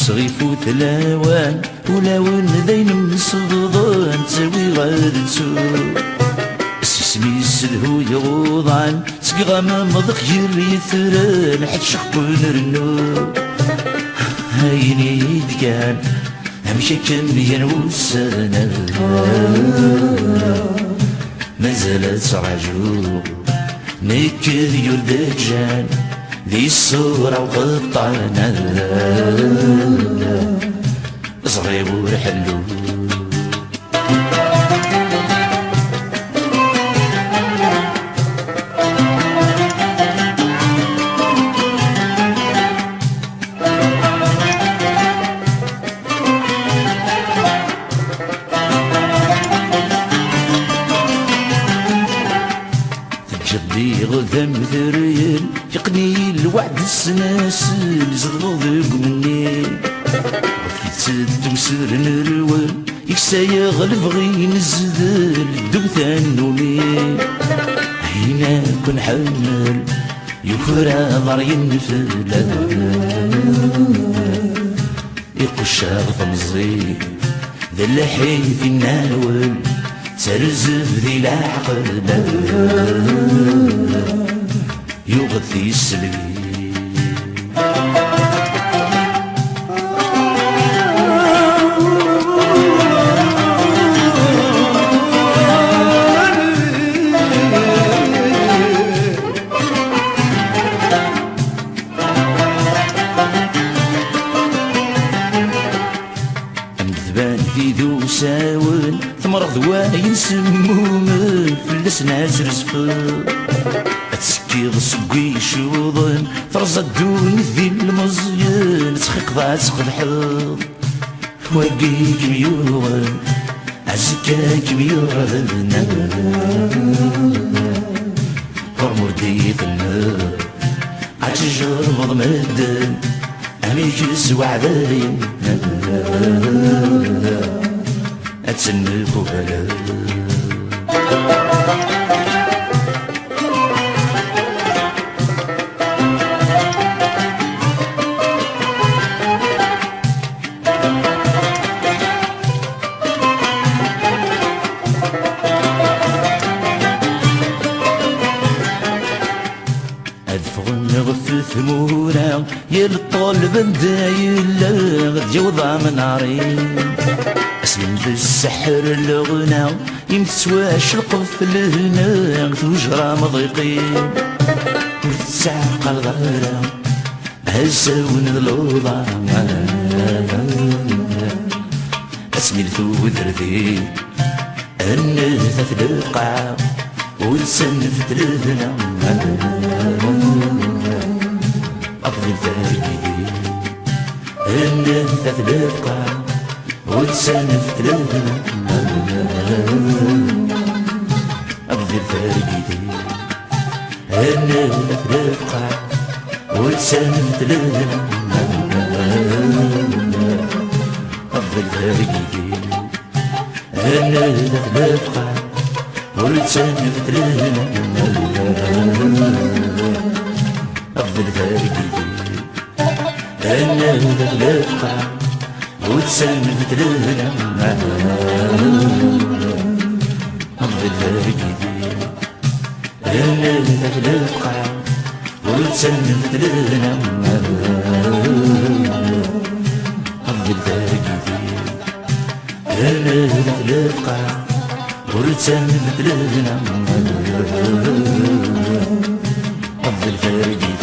صغيفو ثلاوان ولاون ذين مصدان تسوي غير تسوق اسمي السلهو يوضعن سقغام مضخ جري ثران حد شقون رنو هايني دكان همشي كم ينوسانا مازالت رجو نكذ يردجان ذي الصورة وغطانا صغيب ورحلو جدي غذا مثريل يقني الوعد السناسل زغضب مني وفيت وسر نروال يكسايا غلب غي نزدل دوثان نومي هينا كن حمل يفرى مريم فلا يقشا غمزي ذا اللحي في الناول ترزف ذي العقل يغذي السلبي في ذو ساون ثمر ذواين سمومن فلس ناس رزفن تسكيض سقي شوضن فرز الدون ذي المزيان تخيق ضاع سق الحظ وقيك ميوغن عزكاك ميوغن فرمور ديت النار عتجر مضمدن أميكس وعداين أتسنف وهلا غف ثمورا يلطلب ندايل غد يوضع من عرين اسلم بالسحر الغنى يمتسواش القف لهنا توجرى مضيقين وتسعق الغارة هزاون الوضع اسمي الثوب ذردي النثث للقاع ولسنفت لهنا أفضل ثارقي النثث للقاع ولسنفت لهنا أفضل ثارقي النثث للقاع ولسنفت لهنا أفضل ثارقي النثث للقاع ولسنفت لهنا أفضل ثارقي أنا للقاع وتسنفت لهنا أفضل ثارقي أنا للقاع وتسنفت لهنا أفضل ثارقي أنا للقاع ورتسنفت لهنا أفضل ثارقي